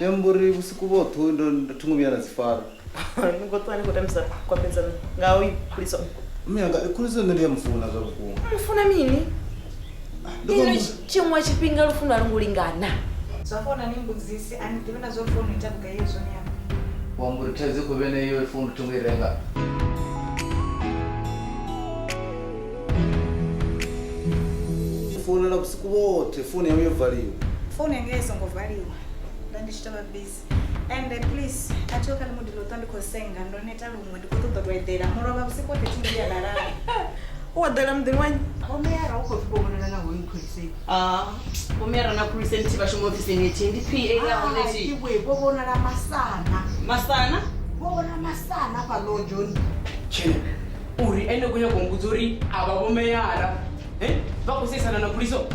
Emburi usiku wote ndo tungumyana zifara. Ngotwani kodamisa kwapenza ngawi kuliso. Miyanga kuliso ndiye mfuna kakuku. Mfuna mini? Ino chimwa chipinga lufuna alungulingana. Zafona nimbuzisi andivena zofona itabuka yezo nyama. Wamburi teze kubene iyo fundu tungirenga. Fone la usiku wote fone yawe valiwa. Fone yangezo ngovaliwa. Ndandishitaba busy. And please, atoka ni mudilo tambi kosenga ndo neta lumwe ndikutoda kwedera. Moroba usiku wote tingia dalala. Wadala mdinwanyi. Omera uko vibona na wewe kwisi. Omera na present basho office ngethi ndi PA ya oneti. Iwe bobona la masana. Masana? Bobona masana pa Lojoni. Chene. Uri ende kunya kombuzuri ababomeyara. Bakusesana na kuliso.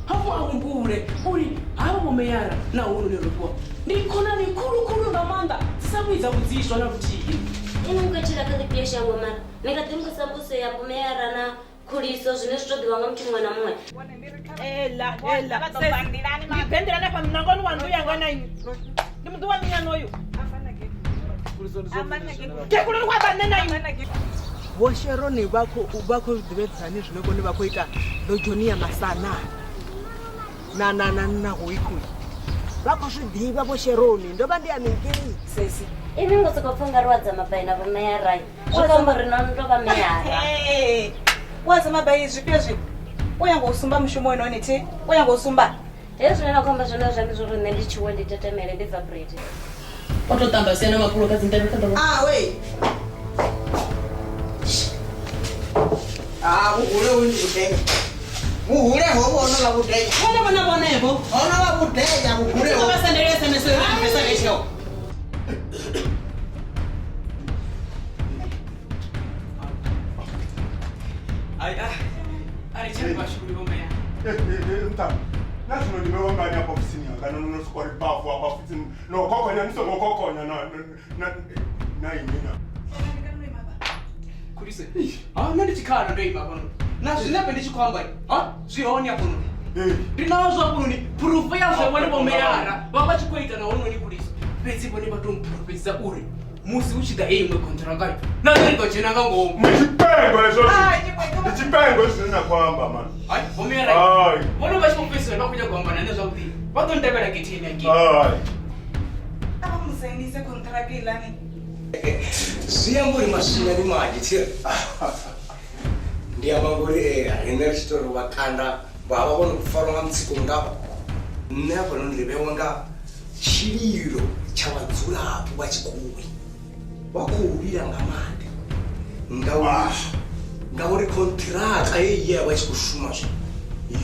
Hapo akumbure. Uri ababomeyara na uno nerukwa. Ndikona ni kulu ngamanda. Sisabwiza kuzishwa na kutiki. Ino mukachira kali piesha ngoma. Nikatimka sambuse ya pomera na kuliso zvine zvitodiwa mchimwa na mwe. Ela. Nipendera pa mnangoni wangu yangana ini. Ndimudu wa minya noyo. Kekulu kwa banana ini. Vosheroni vako divedzani zvinokoni vakoita Lojoni masana na huiku vakuzvidiva vosheroni ndova ndiyaningei sesi Ivi ngosokopfunga rwadza mabaina pomera. Wakambo rinondova meyara. Waza mabai zvipezvi. Uyango usumba mushumo inoneti. Uyango usumba. Ezvinoona kwamba zvona zvangu zviri nendichiwe nditetemere ndivibrate. Ototamba sena mapulo kazi ndabikanda. We. Muhule undi muhule hobo ono la kudenya. Bona hebo. Ono la kudenya muhule. Basendeleza neswe pesa lesho. Ai chani bashuri bomea. Mtani. National nimeomba hapo ofisini ngana no squad bafu hapa ofisini. No kokonya niso kokonya na imina. Kulise. Nani chikana ndo ipa kono. Na zvinepe ndichikwamba. Zvioni hapo. Ndinazo hapo ni proof ya zvone bomeyara. Baba chikoita na ono ni kulise. Pezi bone batomprofesa uri. Musi uchida imwe kontranga. Na ndiko chena ngangoma. Mchipengo lezo. Mchipengo sina kwamba man. Ai, bomeyara. Ai. Bona bashipofesa bakuja kwamba nane zvakuti. Batondebera kitini yake. Ai. Aba musainise kontrakt ilani. Siyamburi mashina ni maji tira. Ndiyabanguri enerstore wakanda baba bona kufaronga mtsiko ngapa. Never ndiribeonga chiriro chavadzura apo vachikuwi vakuwira ngamande ngauri kontraka yeiya vachikushuma zvo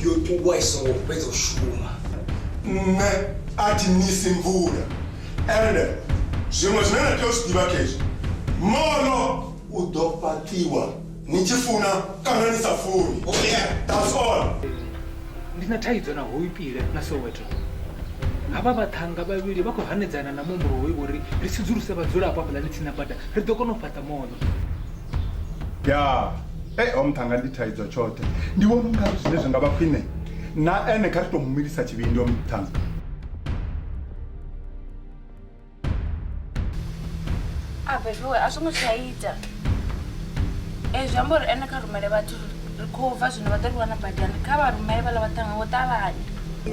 yotuwa isingokupedza kushuma ne ati nisi mvura ende zvimwe zvinenge tozvidiva kezvi mono udopatiwa nichifuna kana nisafuni. That's all. Ndinataidzwa na Hoipire na Soweto. Ava vatanga vaviri vakuhanedzana na mumburo weuri risidzuruse vadzura apo pala nitsina bata ridokonofata mono. Ya, omthanga nditaidzwa chote. Ndiwona ungari zvine zvingava kwine. Na ene karitomumirisa chivindi omthanga. Abezwe asongochaita. Ezvambori ene karumele vatu rikova zvino vatariwa na badani kava rumele vala vatanga votavani.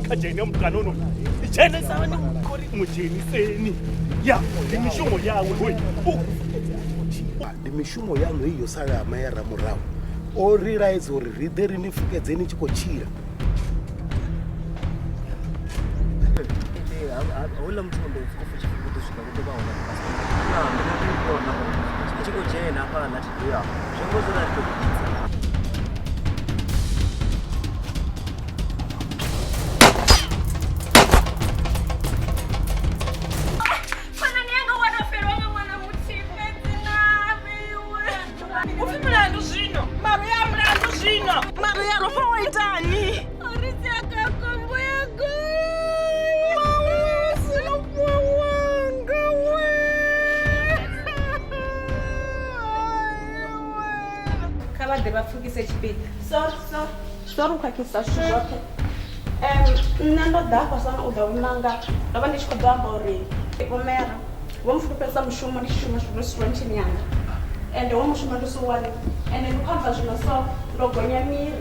Kajeni mkanono. Ichene sawa ni mkori mujeni seni. Ya, dimishumo yawe hoi. Dimishumo yangu hiyo sara ya mayara murao. Ori rise ori rideri nifukedzeni chikochira. Ola mtu ndo kufucha kuto shika kutoka ona. Na ndio na chiko jena hapa na tidia. Shongozo na tidia. Deva fugise chipita. Sorry ukakisa shugoke. nṋe ndo ḓa hafha sana u ḓa u ṋanga ndo vha ndi tshi khou ḓo amba uri vomera wo mfulufhedzisa mushumo ndi tshi shuma restaurantini yanga ende wo mushumo ndi si wani ende ndi khou amba zwino so ndo gonya miri